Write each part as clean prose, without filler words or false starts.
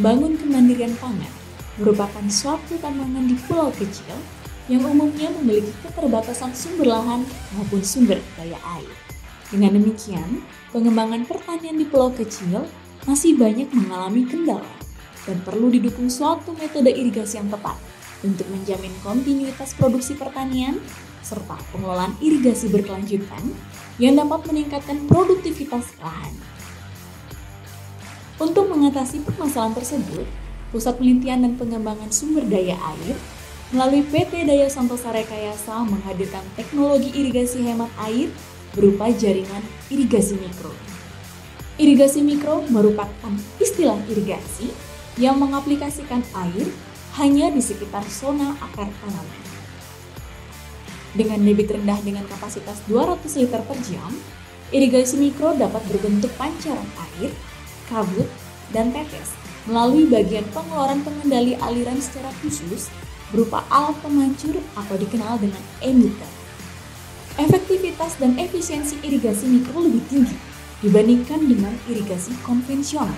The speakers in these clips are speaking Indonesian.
membangun kemandirian pangan merupakan suatu tantangan di pulau kecil yang umumnya memiliki keterbatasan sumber lahan maupun sumber daya air. Dengan demikian, pengembangan pertanian di pulau kecil masih banyak mengalami kendala dan perlu didukung suatu metode irigasi yang tepat untuk menjamin kontinuitas produksi pertanian serta pengelolaan irigasi berkelanjutan yang dapat meningkatkan produktivitas lahan. Untuk mengatasi permasalahan tersebut, Pusat Penelitian dan Pengembangan Sumber Daya Air melalui PT Daya Santosa Rekayasa menghadirkan teknologi irigasi hemat air berupa jaringan irigasi mikro. Irigasi mikro merupakan istilah irigasi yang mengaplikasikan air hanya di sekitar zona akar tanaman. Dengan debit rendah dengan kapasitas 200 liter per jam, irigasi mikro dapat berbentuk pancaran air, kabut, dan tetes melalui bagian pengeluaran pengendali aliran secara khusus berupa alat pemancur atau dikenal dengan emitter. Efektivitas dan efisiensi irigasi mikro lebih tinggi dibandingkan dengan irigasi konvensional.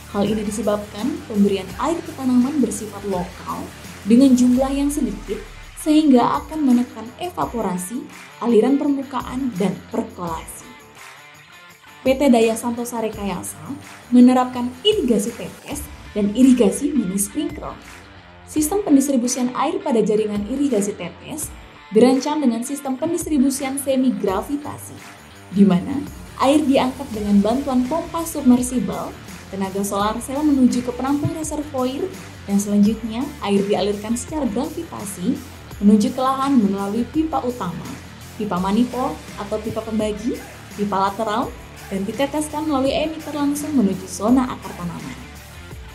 Hal ini disebabkan pemberian air ke tanaman bersifat lokal dengan jumlah yang sedikit sehingga akan menekan evaporasi, aliran permukaan, dan perkolasi. PT Daya Santosa Rekayasa menerapkan irigasi tetes dan irigasi mini sprinkler. Sistem pendistribusian air pada jaringan irigasi tetes dirancang dengan sistem pendistribusian semi gravitasi, di mana air diangkat dengan bantuan pompa submersibel, tenaga solar sel menuju ke penampung reservoir, dan selanjutnya air dialirkan secara gravitasi menuju ke lahan melalui pipa utama, pipa manifold atau pipa pembagi, pipa lateral, dan diteteskan melalui emitter langsung menuju zona akar tanaman.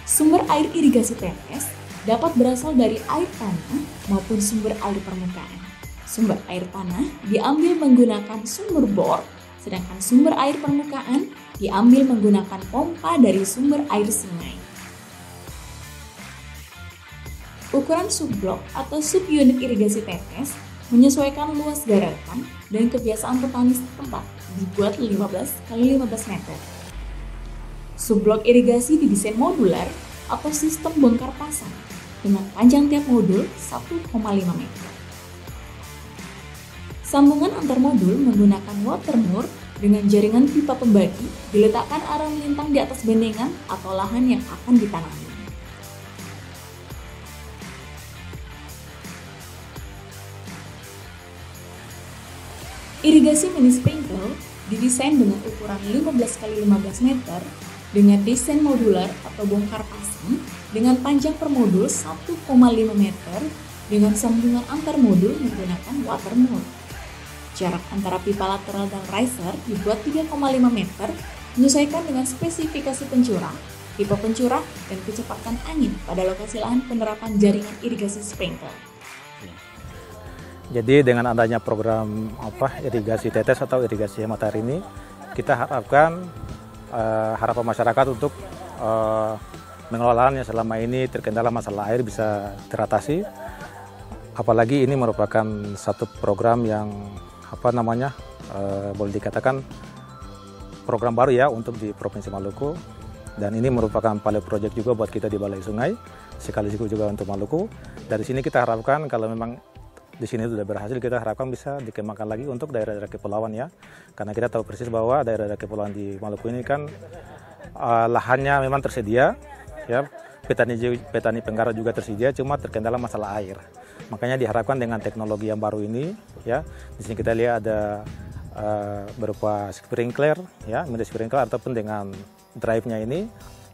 Sumber air irigasi tetes dapat berasal dari air tanah maupun sumber air permukaan. Sumber air tanah diambil menggunakan sumber bor, sedangkan sumber air permukaan diambil menggunakan pompa dari sumber air sungai. Ukuran subblok atau subunit irigasi tetes menyesuaikan luas garakan dan kebiasaan petani setempat, dibuat 15 x 15 meter. Subblok irigasi didesain modular atau sistem bongkar pasang dengan panjang tiap modul 1,5 meter. Sambungan antar modul menggunakan water moor dengan jaringan pipa pembagi diletakkan arah melintang di atas bendengan atau lahan yang akan ditanami. Irigasi mini sprinkler didesain dengan ukuran 15 x 15 meter dengan desain modular atau bongkar pasang dengan panjang per modul 1,5 meter dengan sambungan antar modul menggunakan water moor. Jarak antara pipa lateral dan riser dibuat 3,5 meter menyesuaikan dengan spesifikasi pencurah, tipe pencurah, dan kecepatan angin pada lokasi lahan penerapan jaringan irigasi sprinkler. Jadi dengan adanya program irigasi tetes atau irigasi hemat air ini, kita harapkan harapan masyarakat untuk pengelolaannya selama ini terkendala masalah air bisa teratasi. Apalagi ini merupakan satu program yang boleh dikatakan program baru ya untuk di Provinsi Maluku, dan ini merupakan pilot project juga buat kita di Balai Sungai, sekaligus juga untuk Maluku. Dari sini kita harapkan kalau memang di sini sudah berhasil, kita harapkan bisa dikembangkan lagi untuk daerah-daerah kepulauan ya, karena kita tahu persis bahwa daerah-daerah kepulauan di Maluku ini kan lahannya memang tersedia ya, petani penggarap juga tersedia, cuma terkendala masalah air. Makanya diharapkan dengan teknologi yang baru ini ya, di sini kita lihat ada berupa sprinkler ya, mini sprinkler ataupun dengan drive-nya ini,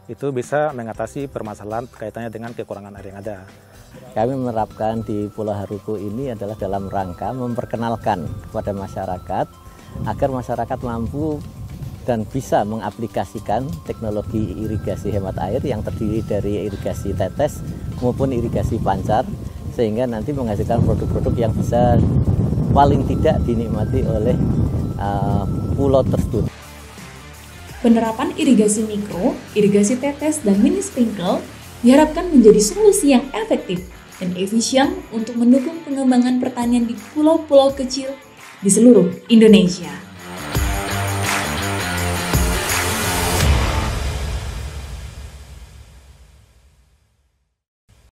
itu bisa mengatasi permasalahan kaitannya dengan kekurangan air yang ada. Kami menerapkan di Pulau Haruku ini adalah dalam rangka memperkenalkan kepada masyarakat agar masyarakat mampu dan bisa mengaplikasikan teknologi irigasi hemat air yang terdiri dari irigasi tetes maupun irigasi pancar, sehingga nanti menghasilkan produk-produk yang bisa paling tidak dinikmati oleh pulau tersebut. Penerapan irigasi mikro, irigasi tetes, dan mini sprinkle diharapkan menjadi solusi yang efektif dan efisien untuk mendukung pengembangan pertanian di pulau-pulau kecil di seluruh Indonesia.